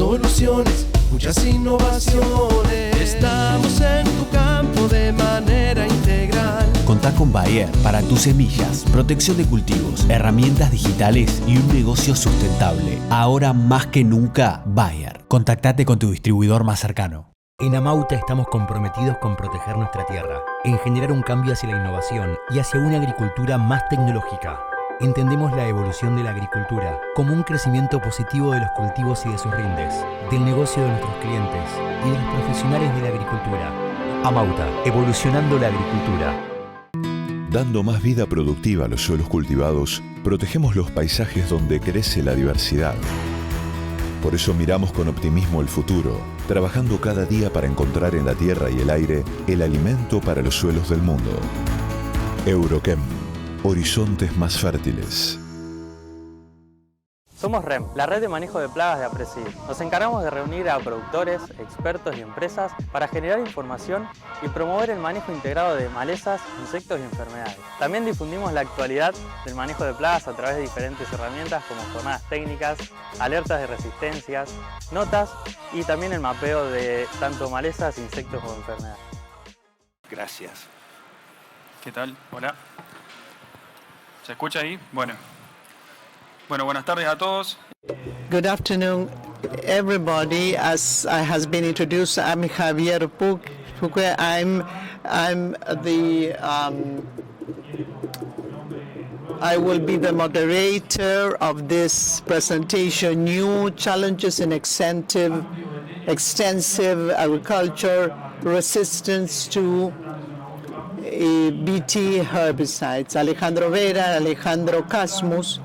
soluciones, muchas innovaciones. Estamos en tu campo de manera integral. Contá con Bayer para tus semillas, protección de cultivos, herramientas digitales y un negocio sustentable. Ahora más que nunca, Bayer. Contactate con tu distribuidor más cercano. En Amauta estamos comprometidos con proteger nuestra tierra, en generar un cambio hacia la innovación y hacia una agricultura más tecnológica. Entendemos la evolución de la agricultura como un crecimiento positivo de los cultivos y de sus rindes, del negocio de nuestros clientes y de los profesionales de la agricultura. Amauta, evolucionando la agricultura. Dando más vida productiva a los suelos cultivados, protegemos los paisajes donde crece la diversidad. Por eso miramos con optimismo el futuro, trabajando cada día para encontrar en la tierra y el aire el alimento para los suelos del mundo. Eurochem, horizontes más fértiles. Somos REM, la red de manejo de plagas de APRESID. Nos encargamos de reunir a productores, expertos y empresas para generar información y promover el manejo integrado de malezas, insectos y enfermedades. También difundimos la actualidad del manejo de plagas a través de diferentes herramientas como jornadas técnicas, alertas de resistencias, notas y también el mapeo de tanto malezas, insectos o enfermedades. Gracias. ¿Qué tal? Hola. ¿Se escucha ahí? Bueno, buenas tardes a todos. Good afternoon, everybody. As has been introduced, I'm Javier Puque. I will be the moderator of this presentation, New Challenges in Extensive Agriculture, Resistance to BT Herbicides. Alejandro Vera, Alejandro Casmus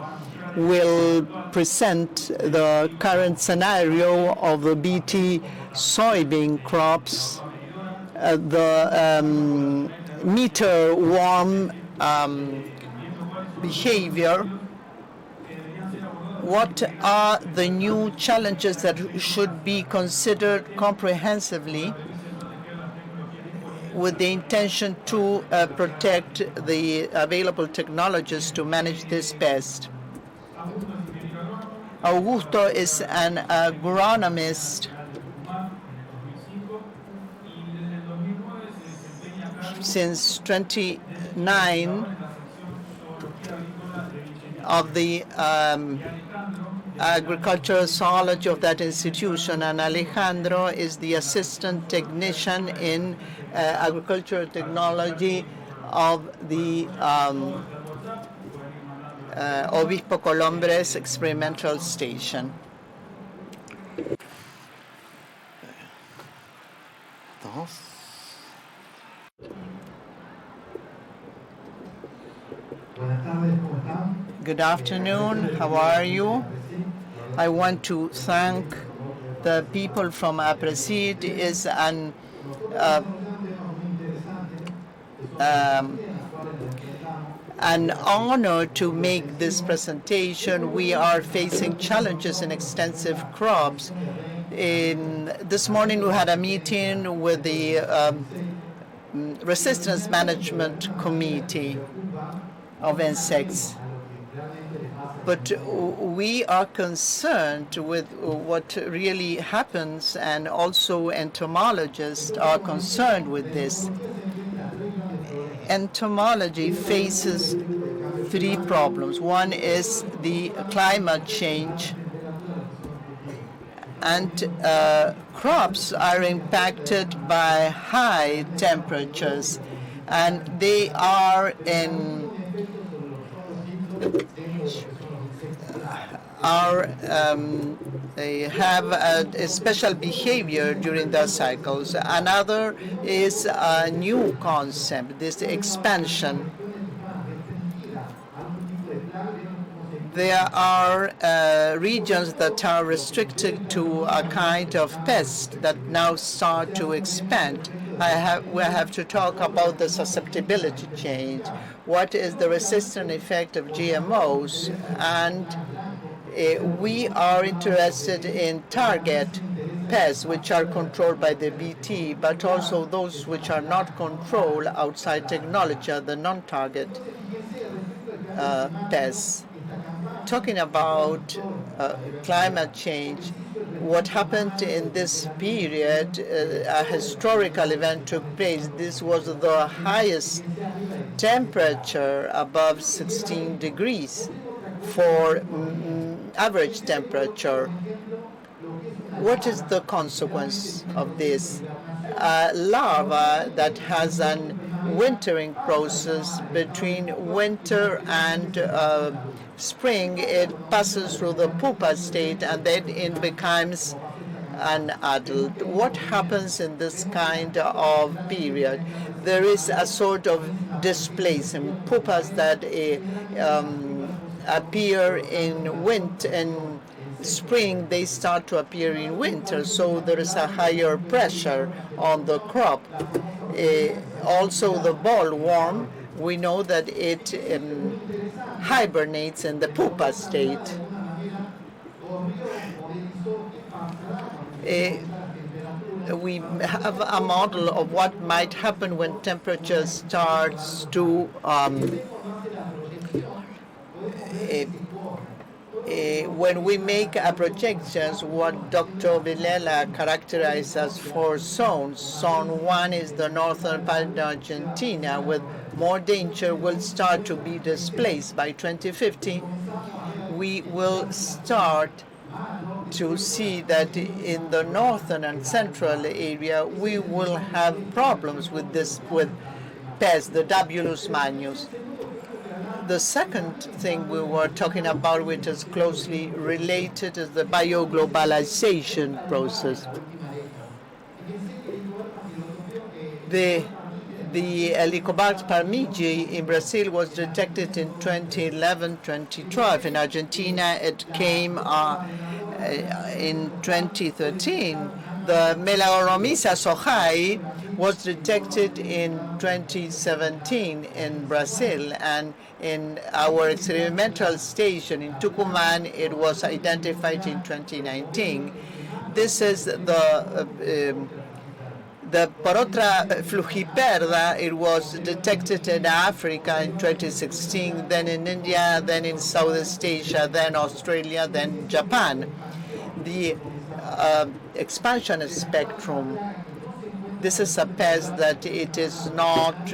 will present the current scenario of the BT soybean crops, the meter worm behavior. What are the new challenges that should be considered comprehensively with the intention to protect the available technologies to manage this pest? Augusto is an agronomist since 29 of the agricultural zoology of that institution, and Alejandro is the assistant technician in agricultural technology of the Obispo Colombres Experimental Station. Good afternoon, how are you? I want to thank the people from APRESID. It is an honor to make this presentation. We are facing challenges in extensive crops. This morning we had a meeting with the Resistance Management Committee of insects. But we are concerned with what really happens, and also entomologists are concerned with this. Entomology faces three problems. One is the climate change, and crops are impacted by high temperatures, and they are they have a special behavior during their cycles. Another is a new concept, this expansion. There are regions that are restricted to a kind of pest that now start to expand. We have to talk about the susceptibility change. What is the resistant effect of GMOs? And we are interested in target pests, which are controlled by the BT, but also those which are not controlled outside technology, the non-target pests. Talking about climate change, What happened in this period, a historical event took place. This was the highest temperature above 16 degrees for average temperature. What is the consequence of this? Larva that has an wintering process between winter and spring, it passes through the pupa state and then it becomes an adult. What happens in this kind of period? There is a sort of displacement. Pupas that appear in winter and spring, they start to appear in winter, so there is a higher pressure on the crop. Also, the bollworm, we know that it hibernates in the pupa state. We have a model of what might happen when temperature starts to when we make a projections, what Dr. Vilela characterized as 4 zones. Zone 1 is the northern part of Argentina, with more danger will start to be displaced. By 2050, we will start to see that in the northern and central area, we will have problems with this, with pests, the Dabulus magnus. The second thing we were talking about, which is closely related, is the bioglobalization process. The Helicobacter parmigi in Brazil was detected in 2011-2012. In Argentina, it came in 2013. The Meloromyza sohai was detected in 2017 in Brazil, and in our experimental station in Tucumán, it was identified in 2019. This is the Porotra flugiperda. It was detected in Africa in 2016, then in India, then in Southeast Asia, then Australia, then Japan. The expansion spectrum. This is a pest that it is not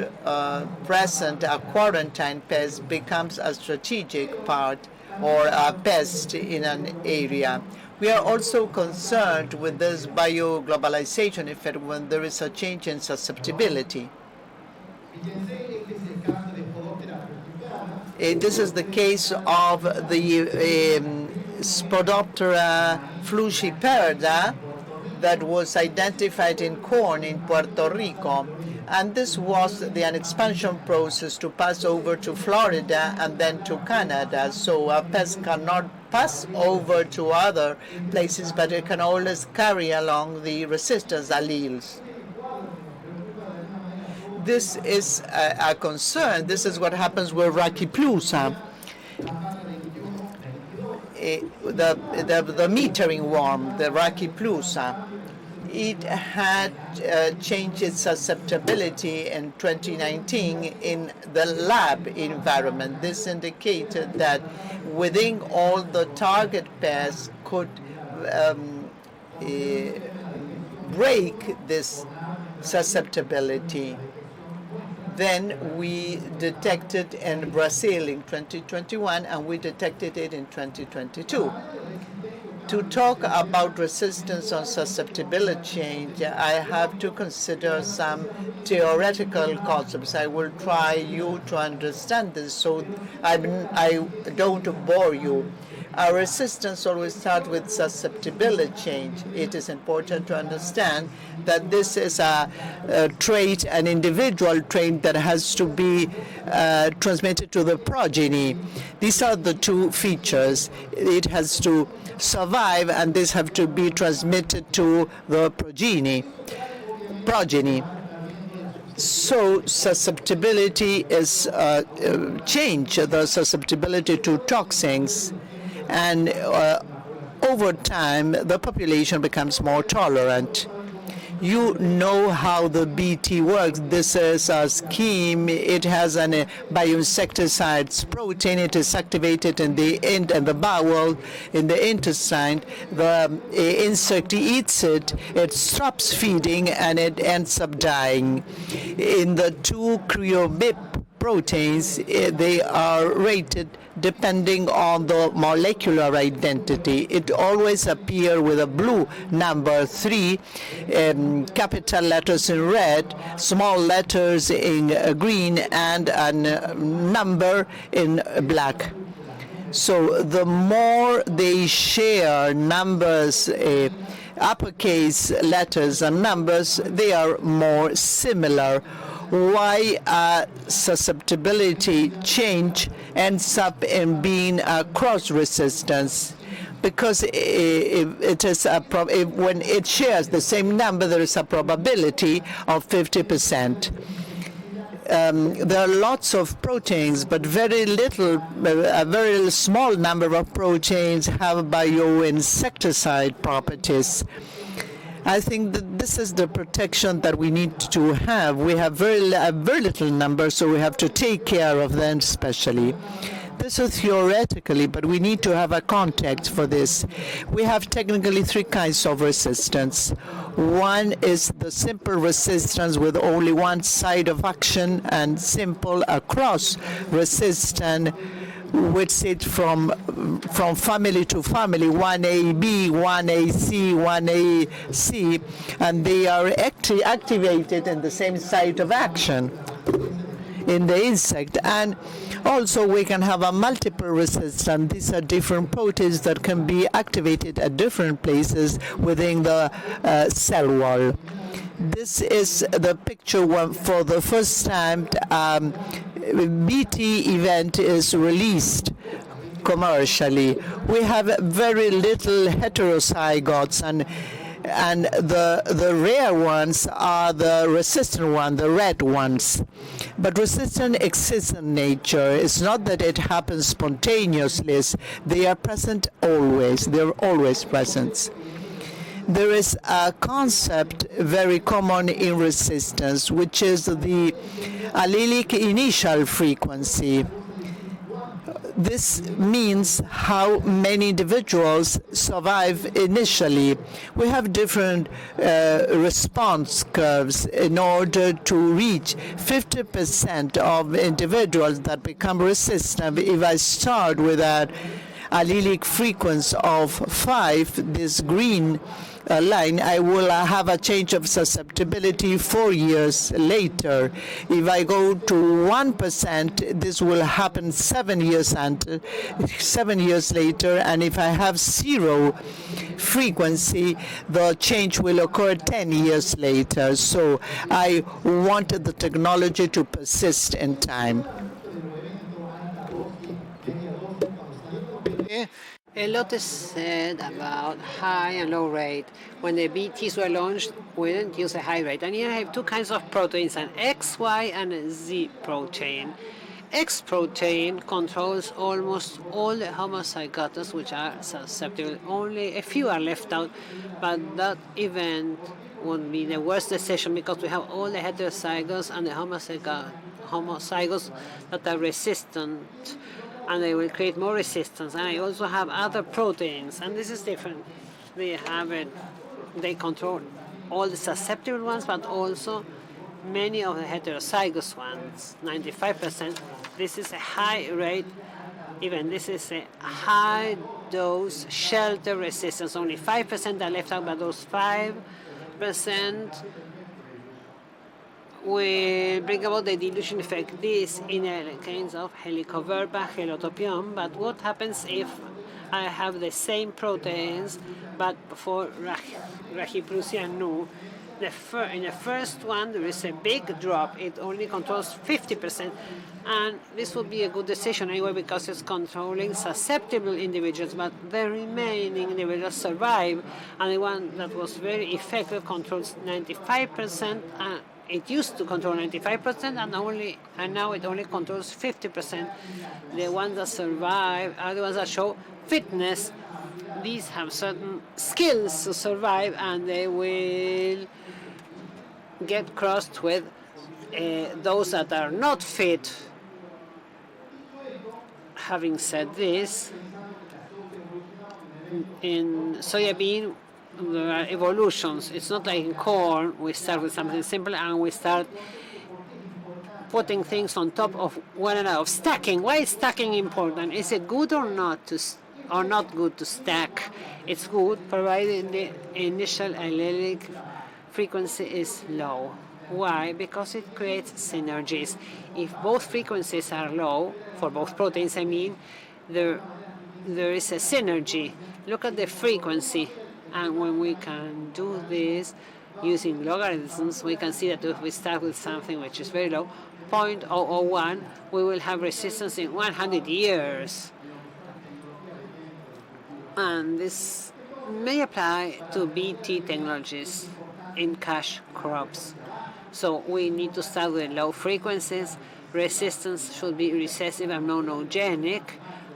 present. A quarantine pest becomes a strategic part or a pest in an area. We are also concerned with this bioglobalization effect when there is a change in susceptibility. This is the case of the Spodoptera flugiperda that was identified in corn in Puerto Rico. And this was an expansion process to pass over to Florida and then to Canada. So a pest cannot pass over to other places, but it can always carry along the resistance alleles. This is a concern. This is what happens with Rachyplusa. The metering worm, the Rachyplusa, it had changed its susceptibility in 2019 in the lab environment. This indicated that within all the target pests could break this susceptibility. Then we detected in Brazil in 2021, and we detected it in 2022. To talk about resistance on susceptibility change, I have to consider some theoretical concepts. I will try you to understand this so I don't bore you. Our resistance always starts with susceptibility change. It is important to understand that this is a trait, an individual trait that has to be transmitted to the progeny. These are the two features. It has to survive, and this have to be transmitted to the progeny. So susceptibility is change, the susceptibility to toxins, and over time the population becomes more tolerant. You know how the BT works. This is a scheme. It has an bioinsecticides protein. It is activated in the the bowel, in the intestine. The insect eats it. It stops feeding and it ends up dying. In the two cryobip proteins, they are rated depending on the molecular identity. It always appears with a blue number 3, capital letters in red, small letters in green, and a number in black. So the more they share numbers, uppercase letters and numbers, they are more similar. Why susceptibility change ends up in being a cross resistance? Because it is when it shares the same number, there is a probability of 50%. There are lots of proteins, but very little, a very small number of proteins have bioinsecticide properties. I think that this is the protection that we need to have. We have very little number, so we have to take care of them especially. This is theoretically, but we need to have a context for this. We have technically 3 kinds of resistance. One is the simple resistance with only one side of action, and simple across resistance, which is from family to family, 1AB, 1AC, 1AC, and they are activated in the same site of action in the insect. And also we can have a multiple resistance. These are different proteins that can be activated at different places within the cell wall. This is the picture one for the first time BT event is released commercially. We have very little heterozygotes, and the rare ones are the resistant ones, the red ones. But resistance exists in nature. It's not that it happens spontaneously. They are present always. They're always present. There is a concept very common in resistance, which is the allelic initial frequency. This means how many individuals survive initially. We have different response curves in order to reach 50% of individuals that become resistant. If I start with an allelic frequency of 5, this green line, I will have a change of susceptibility 4 years later. If I go to 1%, this will happen 7 years later, and if I have 0 frequency, the change will occur 10 years later. So I wanted the technology to persist in time. A lot is said about high and low rate. When the BTs were launched, we didn't use a high rate. And here I have 2 kinds of proteins, an X, Y, and a Z protein. X protein controls almost all the homozygotes which are susceptible. Only a few are left out, but that event won't be the worst decision because we have all the heterozygotes and the homozygotes that are resistant, and they will create more resistance. And I also have other proteins, and this is different. They control all the susceptible ones, but also many of the heterozygous ones, 95%. This is a high rate, even this is a high dose shelter resistance. Only 5% are left out, but those 5% will bring about the dilution effect. This in the case of Helicoverpa heliotropin. But what happens if I have the same proteins, but for Rajiprusia nu? In the first one, there is a big drop. It only controls 50%. And this would be a good decision anyway because it's controlling susceptible individuals, but the remaining individuals survive. And the one that was very effective controls 95%. It used to control 95%, and now it only controls 50%. The ones that survive are the ones that show fitness. These have certain skills to survive, and they will get crossed with those that are not fit. Having said this, in soybean, there are evolutions. It's not like in corn, we start with something simple and we start putting things on top of one another, stacking. Why is stacking important? Is it good or not good to stack? It's good provided the initial allelic frequency is low. Why? Because it creates synergies. If both frequencies are low, for both proteins I mean, there is a synergy. Look at the frequency, and when we can do this using logarithms, we can see that if we start with something which is very low, 0.001, we will have resistance in 100 years. And this may apply to BT technologies in cash crops. So we need to start with low frequencies. Resistance should be recessive and monogenic.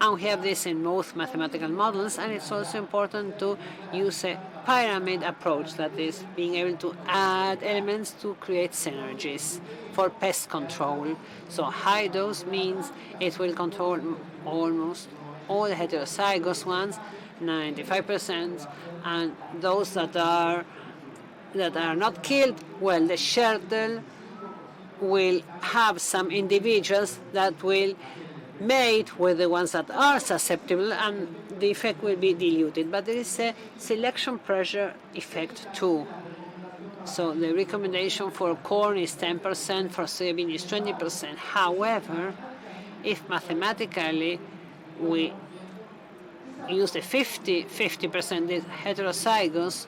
And we have this in most mathematical models, and it's also important to use a pyramid approach, that is, being able to add elements to create synergies for pest control. So high dose means it will control almost all the heterozygous ones, 95%, and those that are not killed, well, the shuttle will have some individuals that will mate with the ones that are susceptible, and the effect will be diluted. But there is a selection pressure effect too. So the recommendation for corn is 10%, for soybean is 20%. However, if mathematically we use the 50%, the heterozygous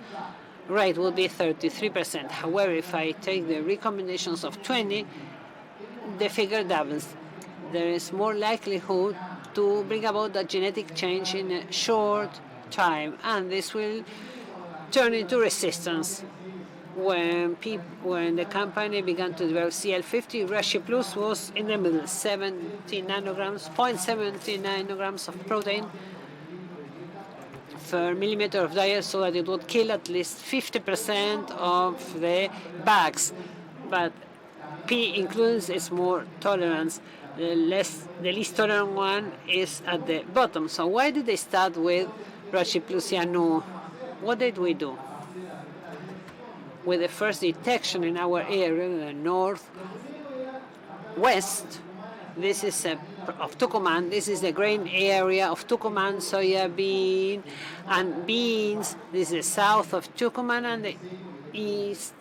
rate will be 33%. However, if I take the recommendations of 20, the figure doubles. There is more likelihood to bring about that genetic change in a short time, and this will turn into resistance. When the company began to develop CL50, Rashi Plus was in the middle, 70 nanograms, 0.70 nanograms of protein per millimeter of diet, so that it would kill at least 50% of the bags. But P includes its more tolerance. The least tolerant one is at the bottom. So why did they start with Brachyplusia? What did we do? With the first detection in our area, the northwest, this is of Tucumán. This is the grain area of Tucumán, soybean and beans. This is the south of Tucumán, and the east,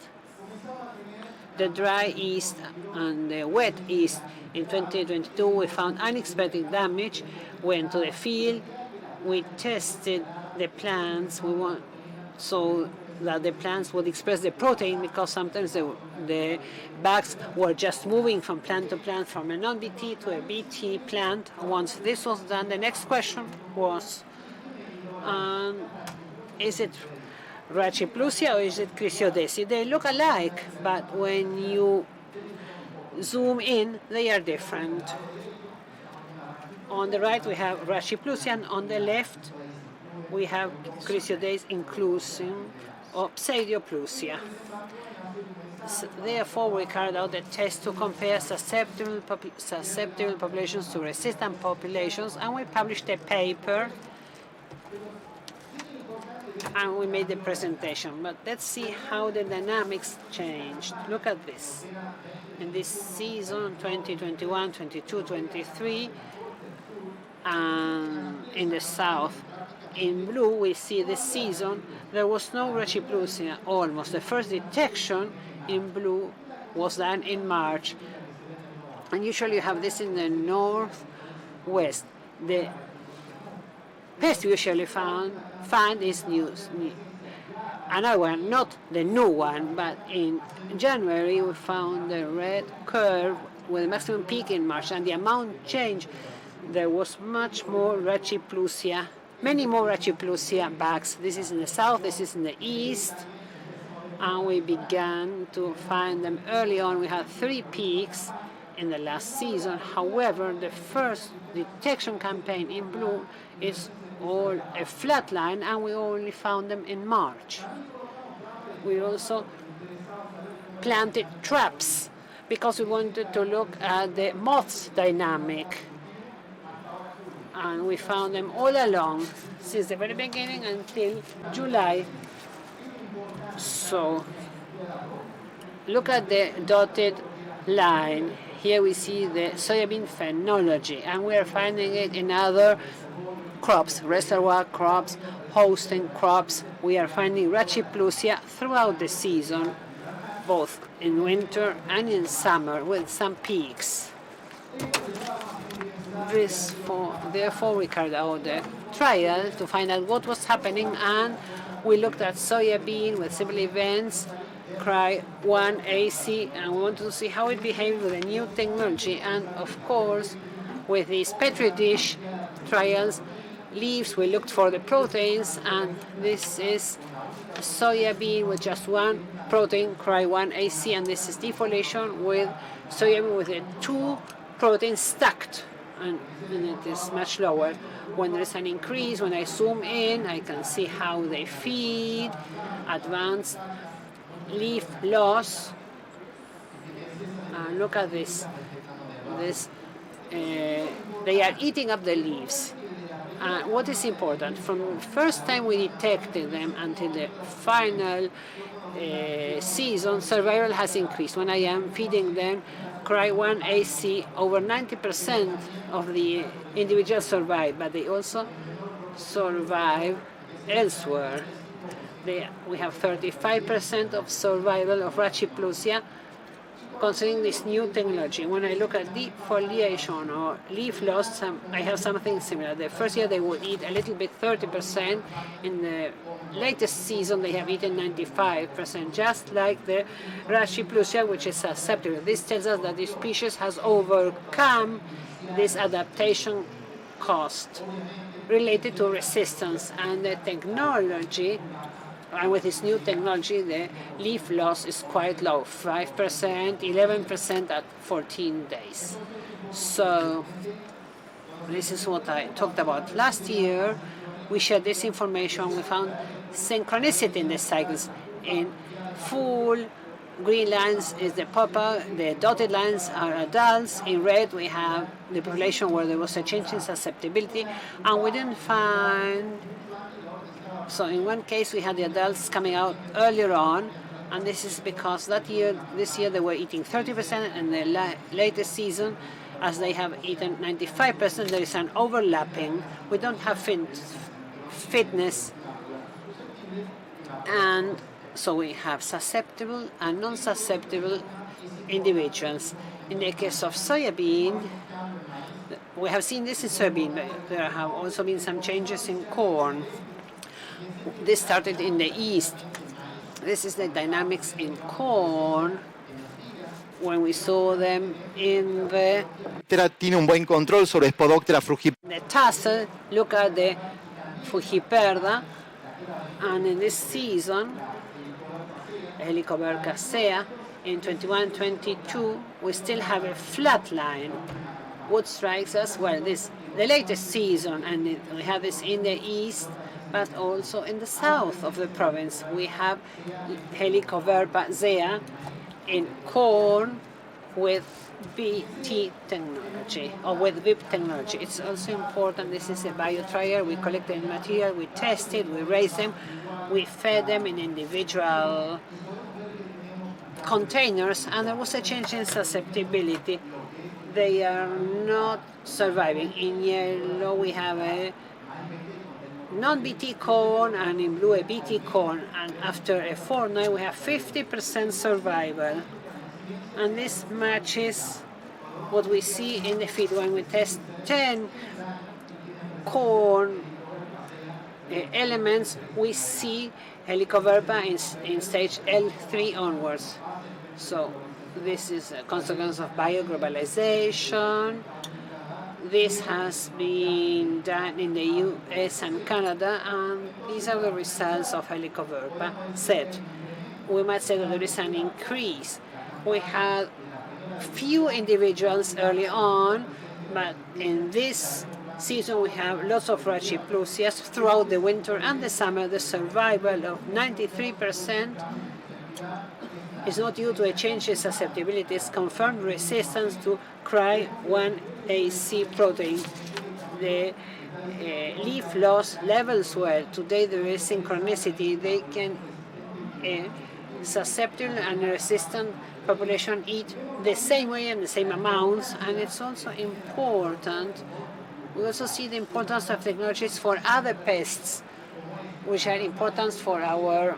the dry east and the wet east. In 2022, we found unexpected damage. Went to the field. We tested the plants. We want so that the plants would express the protein, because sometimes the bags were just moving from plant to plant, from a non-BT to a BT plant. Once this was done, the next question was, is it Brachyplusia or is it Chrysiodesi? They look alike, but when you zoom in, they are different. On the right, we have Brachyplusia, and on the left, we have Chrysiodesi inclusive or Pseudoplusia. So therefore, we carried out a test to compare susceptible populations to resistant populations, and we published a paper, and we made the presentation. But let's see how the dynamics changed. Look at this. In this season, 2021, 22, 23, in the south, in blue, we see the season. There was no Brachyplusia, almost. The first detection in blue was done in March. And usually you have this in the northwest. The pest usually find is another one, not the new one, but in January we found the red curve with the maximum peak in March, and the amount changed. There was much more Brachyplusia, many more Brachyplusia bags. This is in the south, this is in the east, and we began to find them early on. We had 3 peaks in the last season. However, the first detection campaign in blue is all a flat line, and we only found them in March. We also planted traps because we wanted to look at the moths dynamic. And we found them all along since the very beginning until July. So look at the dotted line. Here we see the soybean phenology, and we are finding it in other crops, reservoir crops, hosting crops. We are finding Rachiplusia throughout the season, both in winter and in summer, with some peaks. Therefore, we carried out the trial to find out what was happening, and we looked at soybean with simple events, cry 1AC, and we wanted to see how it behaved with the new technology. And of course, with these petri dish trials, leaves, we looked for the proteins, and this is soybean with just one protein, cry 1AC, and this is defoliation with soybean with the two proteins stacked, and it is much lower. When there is an increase, when I zoom in, I can see how they feed, advanced leaf loss. Look at this. They are eating up the leaves. What is important, from the first time we detected them until the final season, survival has increased. When I am feeding them cry 1AC, over 90% of the individuals survive, but they also survive elsewhere. We have 35% of survival of Rachiplusia considering this new technology. When I look at defoliation or leaf loss, I have something similar. The first year they would eat a little bit, 30%. In the latest season they have eaten 95%, just like the Rachiplusia, which is susceptible. This tells us that this species has overcome this adaptation cost related to resistance, and the technology. And with this new technology, the leaf loss is quite low, 5%, 11% at 14 days. So this is what I talked about last year. We shared this information. We found synchronicity in the cycles. In full green lines is the pupa, the dotted lines are adults. In red we have the population where there was a change in susceptibility, and we didn't find. So in one case we had the adults coming out earlier on, and this is because this year they were eating 30%, and the latest season, as they have eaten 95%, there is an overlapping. We don't have fitness, and so we have susceptible and non-susceptible individuals. In the case of soybean, we have seen this in soybean, but there have also been some changes in corn. This started in the east. This is the dynamics in corn when we saw them in the tiene un buen control sobre Spodoptera frugiperda. The tassel. Look at the frugiperda, and in this season, Helicoverpacea, in 21-22, we still have a flat line. What strikes us? Well, the latest season, and we have this in the east, but also in the south of the province. We have Helicoverpacea in corn with BT technology, or with VIP technology. It's also important. This is a biotrial. We collect the material, we test it, we raise them, we fed them in individual containers, and there was a change in susceptibility. They are not surviving. In yellow we have a non-BT corn, and in blue a BT corn, and after a fortnight we have 50% survival. And this matches what we see in the feed when we test 10 corn elements. We see Helicoverpa in stage L3 onwards. So this is a consequence of bioglobalization. This has been done in the US and Canada, and these are the results of Helicoverpa set. We might say that there is an increase. We had few individuals early on, but in this season we have lots of Rachiplusias throughout the winter and the summer. The survival of 93%, is not due to a change in susceptibility, it's confirmed resistance to CRY1AC protein. The leaf loss levels well. Today there is synchronicity. They can susceptible and resistant population eat the same way and the same amounts, and it's also important. We also see the importance of technologies for other pests, which are important for our,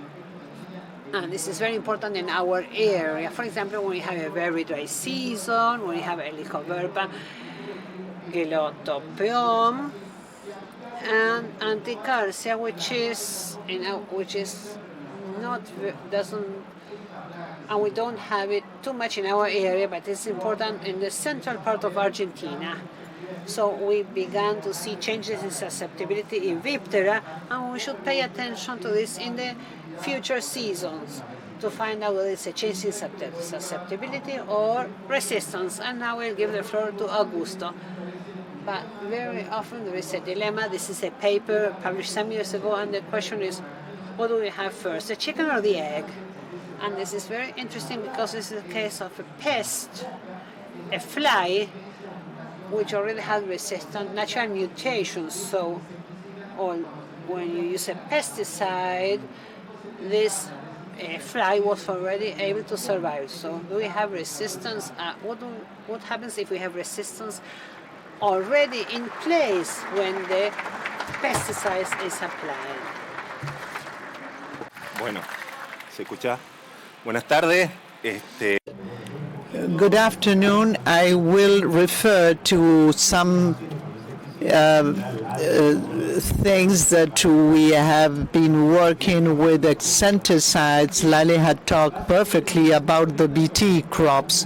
and this is very important in our area. For example, when we have a very dry season, when we have Helicobacter, Gelotopium, and Anticarsia, which is not doesn't, and we don't have it too much in our area, but it's important in the central part of Argentina. So we began to see changes in susceptibility in Viptera, and we should pay attention to this in the future seasons to find out whether it's a change in susceptibility or resistance. And now I'll give the floor to Augusto. But very often there is a dilemma. This is a paper published some years ago, and the question is, what do we have first, the chicken or the egg? And this is very interesting because this is a case of a pest, a fly, which already has resistant natural mutations. So when you use a pesticide, this fly was already able to survive. So do we have resistance? What happens if we have resistance already in place when the pesticide is applied? Bueno, ¿se escucha? Buenas tardes. Good afternoon. I will refer to some things that we have been working with insecticides. Lali had talked perfectly about the BT crops.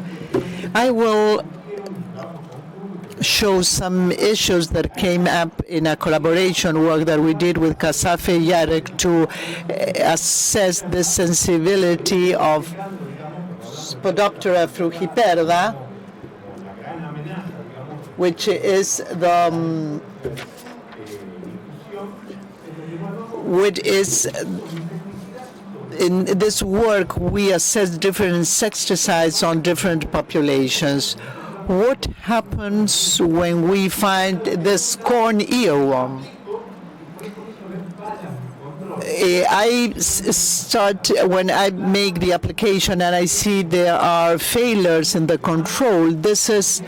I will show some issues that came up in a collaboration work that we did with Casafe Yarek to assess the sensibility of Spodoptera frugiperda, which is in this work we assess different insecticides on different populations. What happens when we find this corn earworm? When I make the application and I see there are failures in the control, this is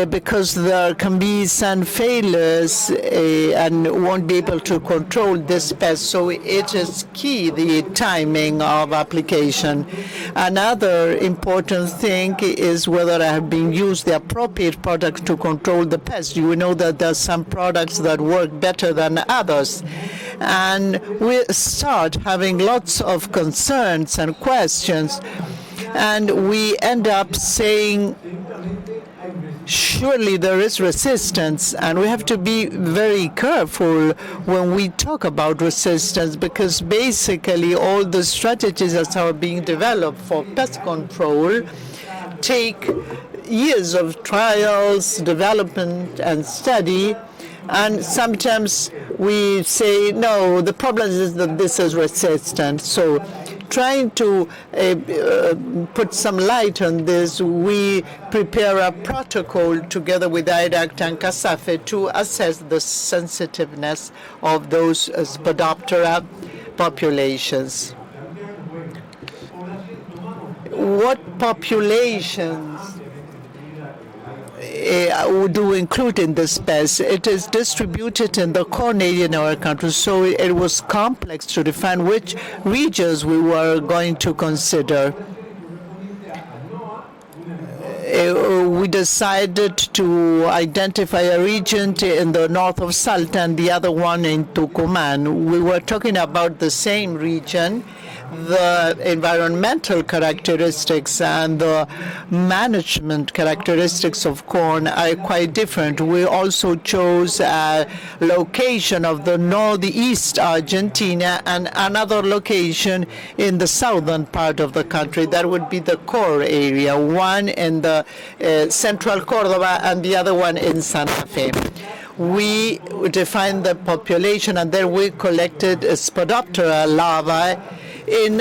because there can be some failures and won't be able to control this pest. So it is key, the timing of application. Another important thing is whether I have been used the appropriate product to control the pest. You know that there are some products that work better than others. And we start having lots of concerns and questions, and we end up saying, surely there is resistance, and we have to be very careful when we talk about resistance, because basically all the strategies that are being developed for pest control take years of trials, development, and study. And sometimes we say, no, the problem is that this is resistant. So trying to put some light on this, we prepare a protocol together with IDACT and CASAFE to assess the sensitiveness of those Spodoptera populations. What populations do include in this pest? It is distributed in the corn area in our country, so it was complex to define which regions we were going to consider. We decided to identify a region in the north of Salta and the other one in Tucumán. We were talking about the same region. The environmental characteristics and the management characteristics of corn are quite different. We also chose a location of the northeast Argentina and another location in the southern part of the country. That would be the core area, one in the central Córdoba and the other one in Santa Fe. We defined the population, and then we collected Spodoptera larvae In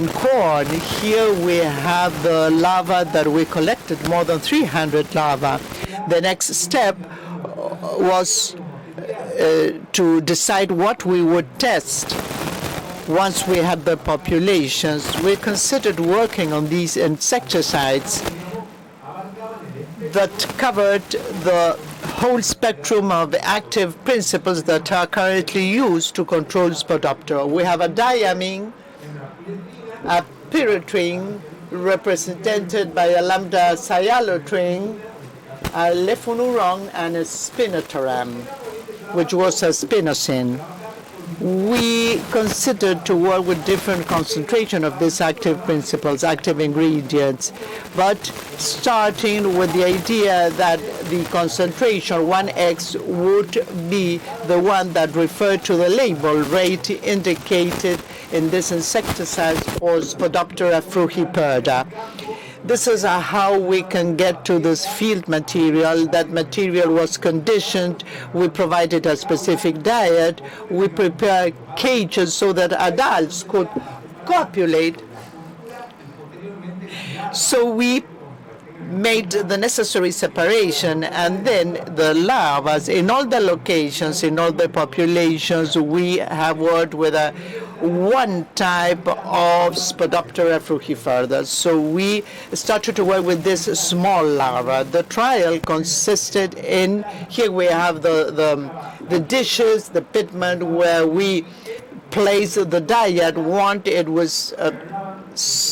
corn, here we have the larva that we collected, more than 300 larvae. The next step was to decide what we would test. Once we had the populations, we considered working on these insecticides that covered the whole spectrum of active principles that are currently used to control Spodoptera. We have a diamine, a pyrrhotring represented by a lambda cyalotring, a lefunuron, and a spinotoram, which was a spinosyn. We considered to work with different concentration of these active principles, active ingredients, but starting with the idea that the concentration 1x would be the one that referred to the label rate indicated in this insecticide for Spodoptera frugiperda. This is how we can get to this field material. That material was conditioned. We provided a specific diet. We prepared cages so that adults could copulate. So we made the necessary separation, and then the larvae in all the locations, in all the populations, we have worked with one type of Spodoptera frugiperda. So we started to work with this small larva. The trial consisted in, here we have the dishes, the pitman, where we placed the diet. Once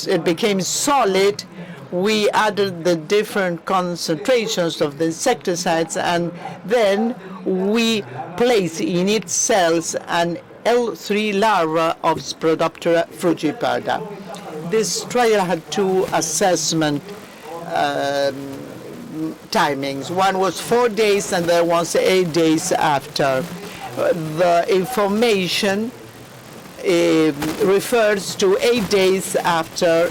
it became solid, we added the different concentrations of the insecticides, and then we placed in its cells an L3 larva of Spodoptera frugiperda. This trial had two assessment timings. One was 4 days and there was 8 days after. The information refers to 8 days after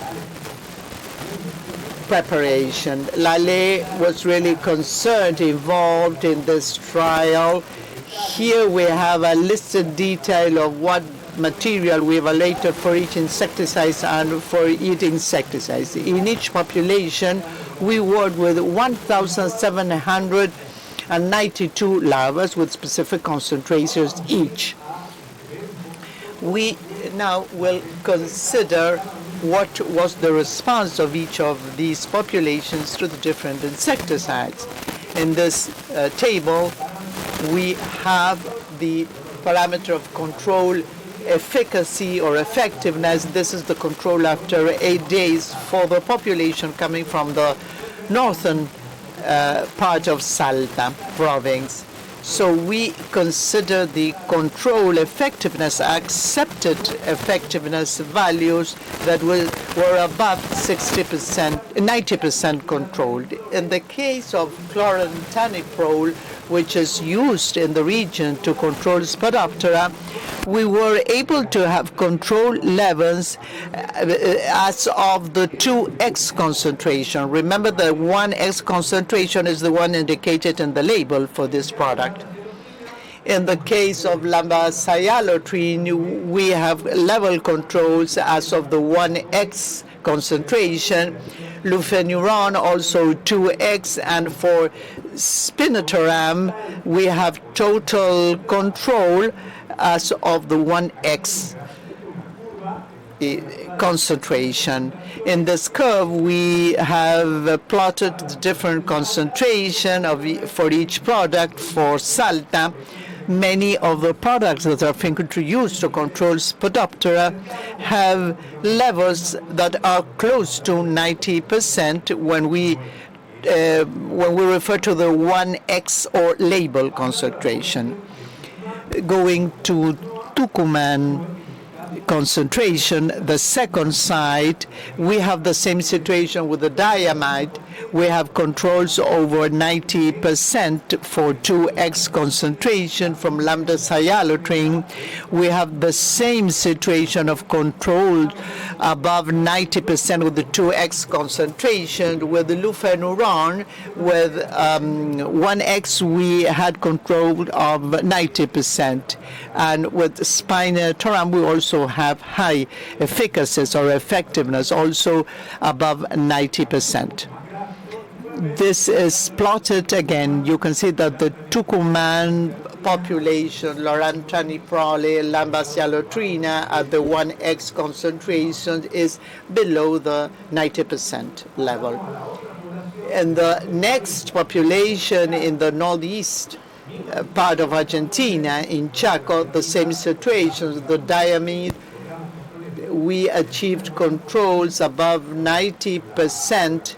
preparation. Lale was really concerned, involved in this trial. Here we have a listed detail of what material we evaluated for each insecticide and for each insecticide. In each population, we worked with 1,792 larvae with specific concentrations each. We now will consider what was the response of each of these populations to the different insecticides. In this table, we have the parameter of control efficacy or effectiveness. This is the control after 8 days for the population coming from the northern part of Salta province. So we consider the control effectiveness, accepted effectiveness values that were above 60%, 90% controlled. In the case of chlorantaniprole, which is used in the region to control Spodoptera, we were able to have control levels as of the 2x concentration. Remember, the 1x concentration is the one indicated in the label for this product. In the case of lambda cyalotring, we have level controls as of the 1x concentration. Lufenuron also 2x, and for spinotoram we have total control as of the 1x concentration. In this curve, we have plotted the different concentration for each product for Salta. Many of the products that are frequently used to control Spodoptera have levels that are close to 90% when we refer to the 1x or label concentration. Going to Tucumán concentration, the second site, we have the same situation with the diamide. We have controls over 90% for 2x concentration from lambda cyhalothrin. We have the same situation of control above 90% with the 2x concentration. With the lufenuron, with 1x, we had control of 90%. And with spinosad, we also have high efficacies or effectiveness, also above 90%. This is plotted again. You can see that the Tucumán population, Lorantaniprole, Lambda-cyhalotrina at the 1x concentration is below the 90% level. And the next population in the northeast part of Argentina, in Chaco, the same situation. The diamide, we achieved controls above 90%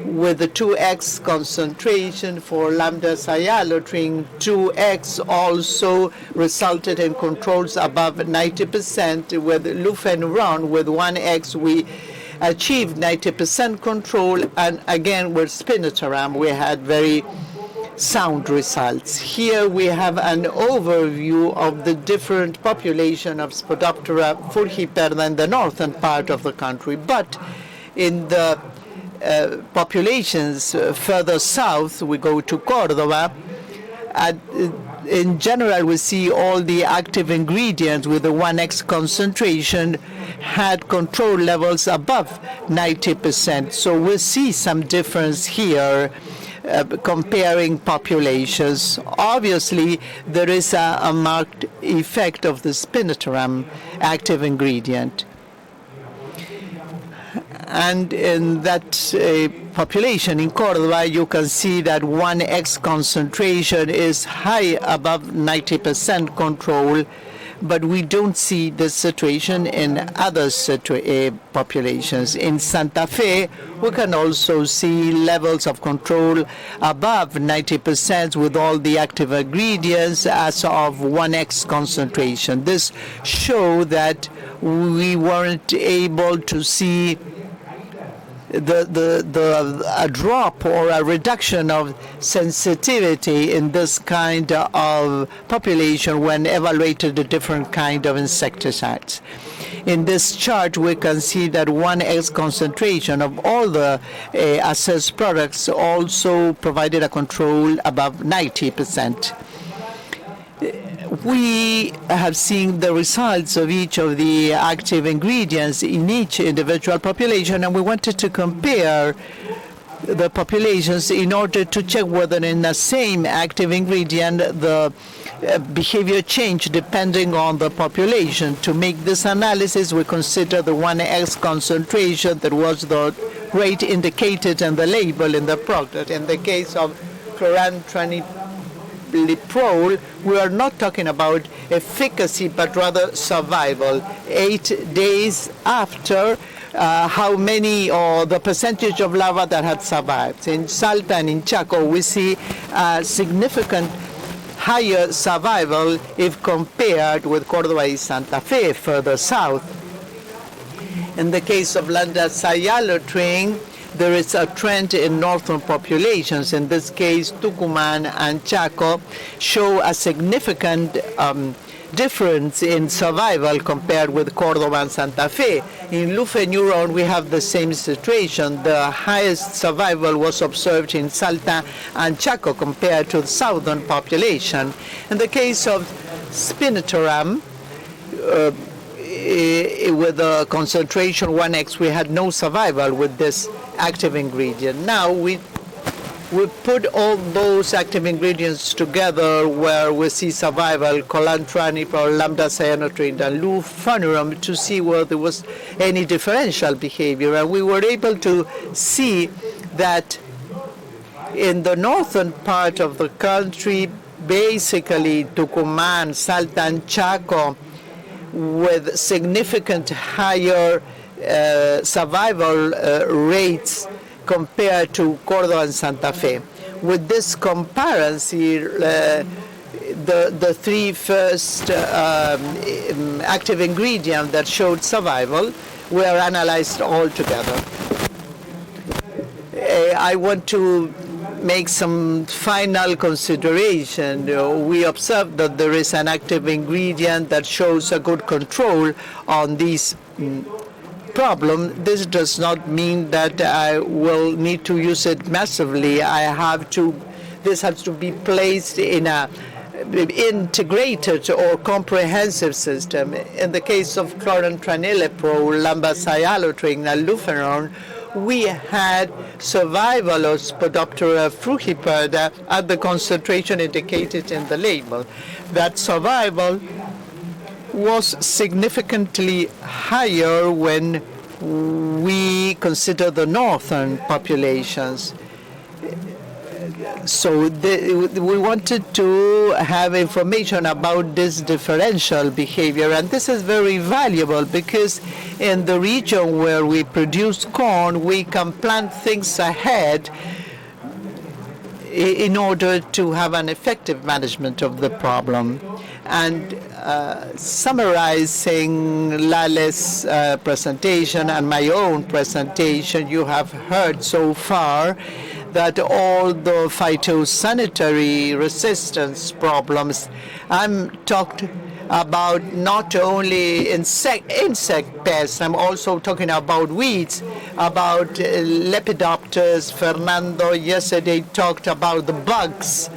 with the 2x concentration for lambda cyhalothrin. 2x also resulted in controls above 90%. With lufenuron, with 1x, we achieved 90% control. And again, with spinosad, we had very sound results. Here we have an overview of the different population of Spodoptera furgiperda in the northern part of the country. But in the populations further south, we go to Córdoba. In general, we see all the active ingredients with the 1x concentration had control levels above 90%. So we see some difference here comparing populations. Obviously, there is a marked effect of the spinosad active ingredient. And in that population in Córdoba, you can see that 1x concentration is high above 90% control, but we don't see this situation in other populations. In Santa Fe, we can also see levels of control above 90% with all the active ingredients as of 1x concentration. This shows that we weren't able to see a drop or a reduction of sensitivity in this kind of population when evaluated the different kind of insecticides. In this chart, we can see that 1x concentration of all the assessed products also provided a control above 90%. We have seen the results of each of the active ingredients in each individual population, and we wanted to compare the populations in order to check whether in the same active ingredient the behavior changed depending on the population. To make this analysis, we consider the 1x concentration that was the rate indicated in the label in the product. In the case of chlorantraniliprole, we are not talking about efficacy, but rather survival. 8 days after, how many or the percentage of larvae that had survived. In Salta and in Chaco, we see significant higher survival if compared with Córdoba y Santa Fe further south. In the case of lambda cyhalothrin, there is a trend in northern populations. In this case, Tucumán and Chaco show a significant difference in survival compared with Córdoba and Santa Fe. In lufenuron, we have the same situation. The highest survival was observed in Salta and Chaco compared to the southern population. In the case of spinosad, with a concentration 1x, we had no survival with this active ingredient. Now we put all those active ingredients together where we see survival, chlorantraniliprole, lambda cyhalothrin, and lufenuron, to see whether there was any differential behavior. And we were able to see that in the northern part of the country, basically Tucumán, Salta, and Chaco, with significant higher survival rates compared to Córdoba and Santa Fe. With this comparison, the three first active ingredients that showed survival were analyzed all together. I want to make some final consideration. We observed that there is an active ingredient that shows a good control on these problem. This does not mean that I will need to use it massively. This has to be placed in a integrated or comprehensive system. In the case of chlorantraniliprole, lambda-cyhalothrin, and luferone, we had survival of Spodoptera frugiperda at the concentration indicated in the label. That survival was significantly higher when we consider the northern populations. So we wanted to have information about this differential behavior, and this is very valuable because in the region where we produce corn, we can plan things ahead in order to have an effective management of the problem. And summarizing Lale's presentation and my own presentation, you have heard so far that all the phytosanitary resistance problems, I'm talked about not only insect pests, I'm also talking about weeds, about lepidopters. Fernando yesterday talked about the bugs,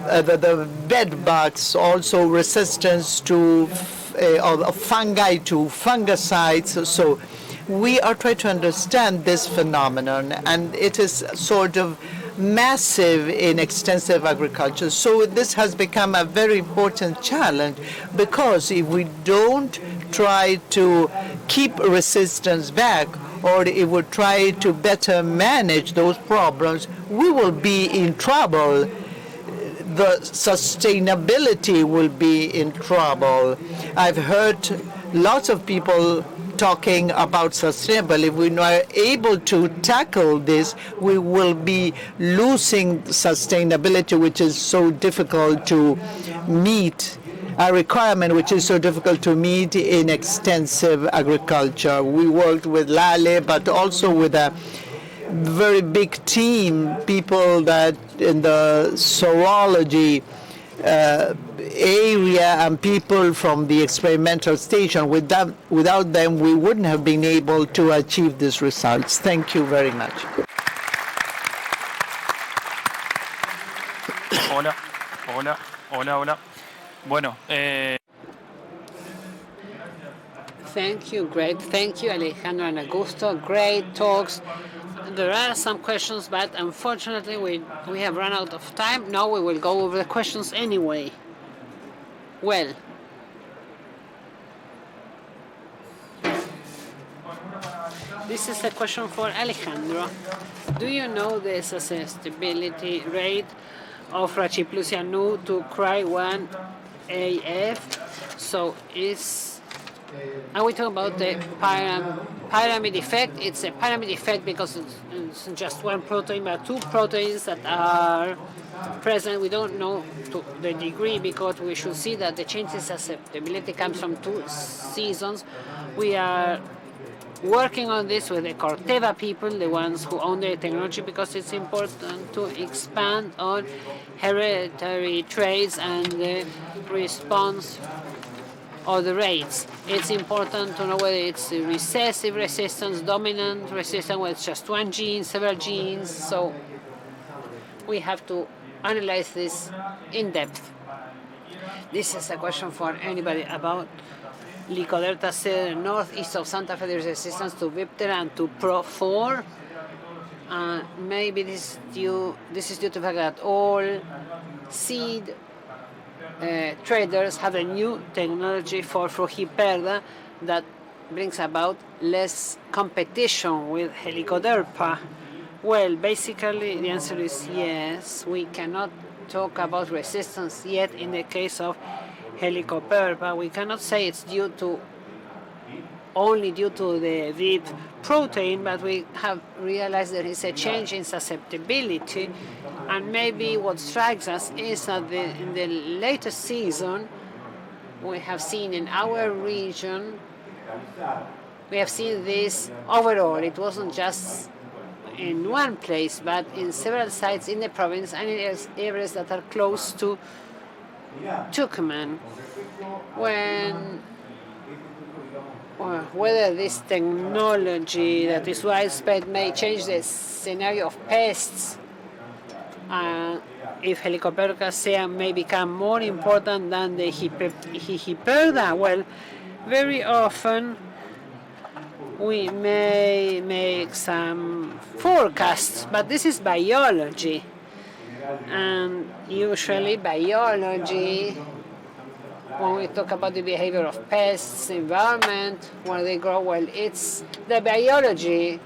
the bed bugs, also resistance to fungi to fungicides. So we are trying to understand this phenomenon, and it is sort of massive in extensive agriculture. So this has become a very important challenge, because if we don't try to keep resistance back, or if we try to better manage those problems, we will be in trouble. The sustainability will be in trouble. I've heard lots of people talking about sustainable. If we're not able to tackle this, we will be losing sustainability, which is so difficult to meet, a requirement which is so difficult to meet in extensive agriculture. We worked with Lale, but also with a very big team, people that in the zoology area and people from the experimental station. Without them, we wouldn't have been able to achieve these results. Thank you very much. Hola. Bueno, Thank you, great. Thank you, Alejandro and Augusto. Great talks. There are some questions, but unfortunately we have run out of time. Now we will go over the questions anyway. Well, this is a question for Alejandro. Do you know the susceptibility rate of Rachiplusia nu to Cry1AF? So are we talking about the pyramid effect? It's a pyramid effect because it's just one protein, but two proteins that are present. We don't know to the degree, because we should see that the change in susceptibility comes from two seasons. We are working on this with the Corteva people, the ones who own the technology, because it's important to expand on hereditary traits and the response or the rates. It's important to know whether it's recessive resistance, dominant resistance, whether it's just one gene, several genes. So we have to analyze this in depth. This is a question for anybody about Lycoderta cell northeast of Santa Fe. There's resistance to Viptera and to Pro4. Maybe this is due to the fact that all seed traders have a new technology for Frugiperda that brings about less competition with Helicoderpa. Well, basically the answer is yes. We cannot talk about resistance yet in the case of Helicoderpa. We cannot say it's only due to the VIP protein, but we have realized there is a change in susceptibility. And maybe what strikes us is that in the latest season, we have seen in our region, we have seen this overall. It wasn't just in one place, but in several sites in the province and in areas that are close to Tucumán. Whether this technology that is widespread may change the scenario of pests, if Helicoperca may become more important than the Hijiperda. Well, very often we may make some forecasts, but this is biology. And usually biology, when we talk about the behavior of pests, environment, where they grow, well, it's the biology,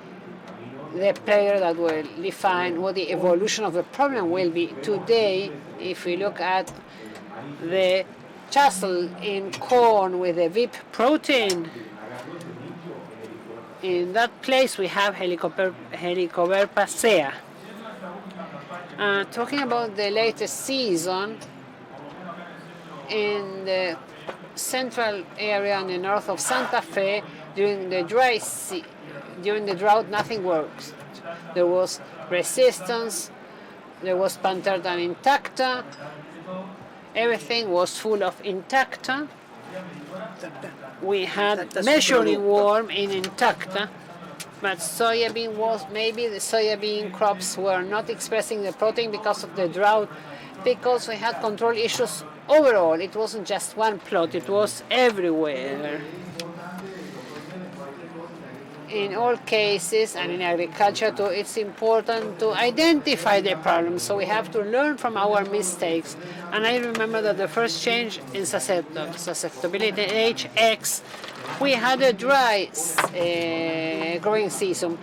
the player that will define what the evolution of the problem will be. Today, if we look at the tassel in corn with the VIP protein, in that place we have Helicoverpa sea. Talking about the latest season, in the central area in the north of Santa Fe, during the drought, nothing works. There was resistance, there was Panterta intacta, everything was full of intacta. We had measuring worm in intacta, but soybean maybe the soybean crops were not expressing the protein because of the drought, because we had control issues overall. It wasn't just one plot, it was everywhere. In all cases, and in agriculture too, it's important to identify the problem, so we have to learn from our mistakes. And I remember that the first change in susceptibility HX, we had a dry growing season.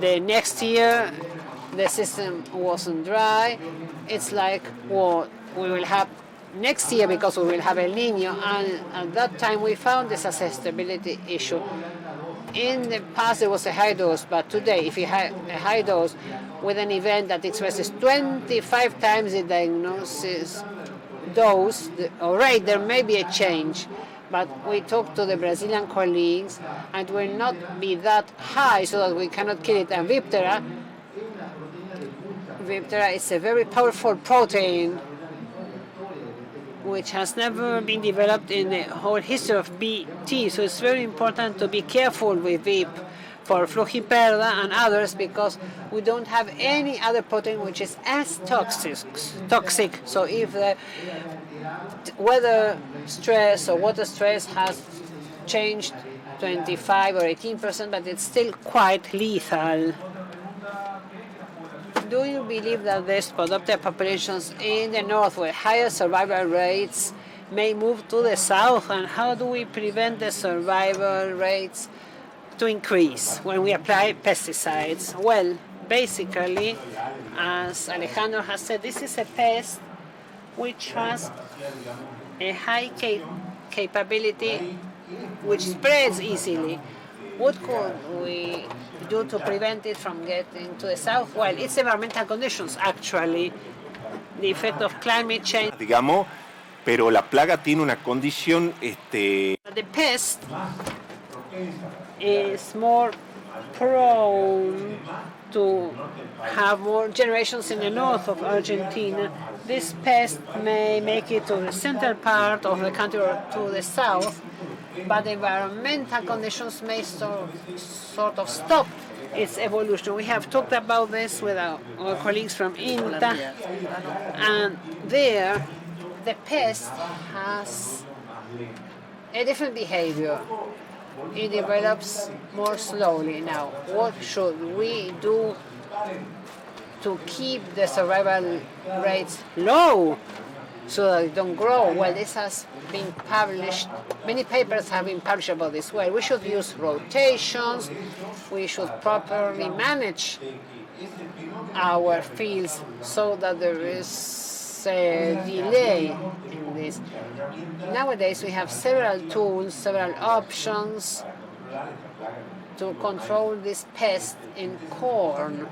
The next year, the system wasn't dry. It's like what we will have next year, because we will have El Niño, and at that time we found the susceptibility issue. In the past it was a high dose, but today if you have a high dose with an event that expresses 25 times the diagnosis dose or rate, there may be a change. But we talked to the Brazilian colleagues, and it will not be that high so that we cannot kill it. And Viptera is a very powerful protein which has never been developed in the whole history of BT. So it's very important to be careful with VIP for Flujiperda and others, because we don't have any other protein which is as toxic. So if the weather stress or water stress has changed 25 or 18%, but it's still quite lethal. Do you believe that the spodoptera populations in the north with higher survival rates may move to the south? And how do we prevent the survival rates to increase when we apply pesticides? Well, basically, as Alejandro has said, this is a pest which has a high capability, which spreads easily. What could we do to prevent it from getting to the south? Well, it's environmental conditions, actually. The effect of climate change. Digamos, pero la plaga tiene una condición. The pest is more prone to have more generations in the north of Argentina. This pest may make it to the central part of the country or to the south, but environmental conditions may sort of stop its evolution. We have talked about this with our colleagues from INTA, and there the pest has a different behavior. It develops more slowly. Now, what should we do to keep the survival rates low so that they don't grow? Well, this has been published. Many papers have been published about this. Well, we should use rotations. We should properly manage our fields so that there is a delay in this. Nowadays, we have several tools, several options to control this pest in corn.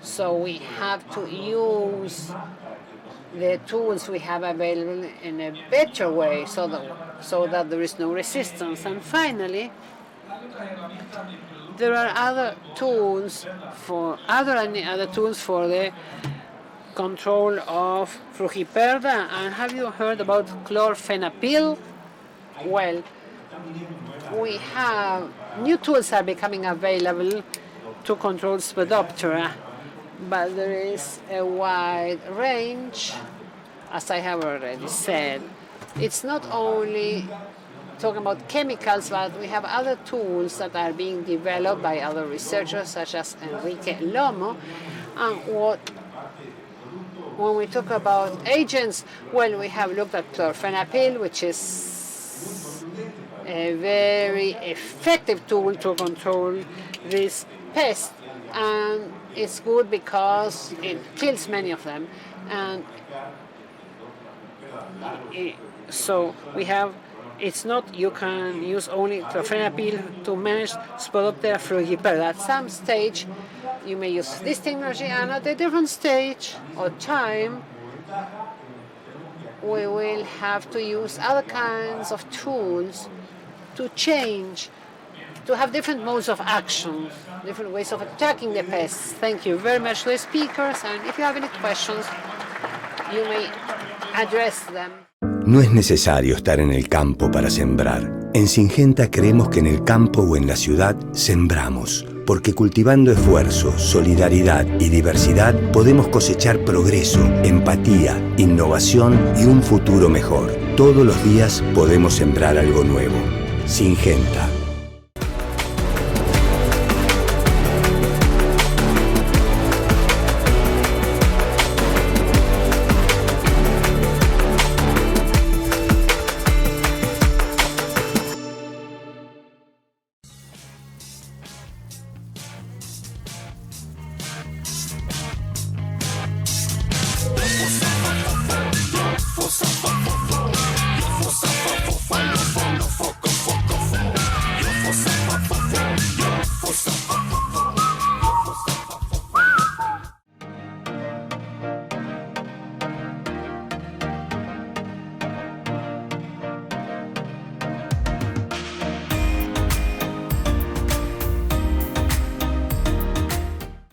So we have to use the tools we have available in a better way so that there is no resistance. And finally, there are other tools for the control of frugiperda. And have you heard about chlorphenapyl? Well, we have new tools are becoming available to control Spodoptera, but there is a wide range, as I have already said. It's not only talking about chemicals, but we have other tools that are being developed by other researchers, such as Enrique Lomo. And when we talk about agents, well, we have looked at chlorphenapyl, which is a very effective tool to control this pest, and it's good because it kills many of them. And so we have, it's not you can use only chlorphenapyl to manage Spodoptera frugiperda. At some stage you may use this technology, and at a different stage or time we will have to use other kinds of tools to change, to have different modes of action, different ways of attacking the pests. Thank you very much to the speakers, and if you have any questions, you may address them. No es necesario estar en el campo para sembrar. En Syngenta creemos que en el campo o en la ciudad sembramos, porque cultivando esfuerzo, solidaridad y diversidad podemos cosechar progreso, empatía, innovación y un futuro mejor. Todos los días podemos sembrar algo nuevo. Syngenta.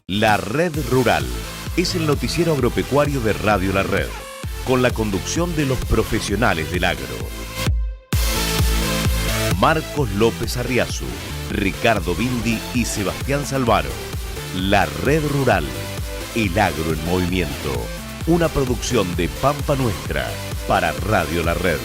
La Red Rural es el noticiero agropecuario de Radio La Red, con la conducción de los profesionales del agro. Marcos López Arriazu, Ricardo Bindi y Sebastián Salvaro. La Red Rural, el agro en movimiento. Una producción de Pampa Nuestra para Radio La Red.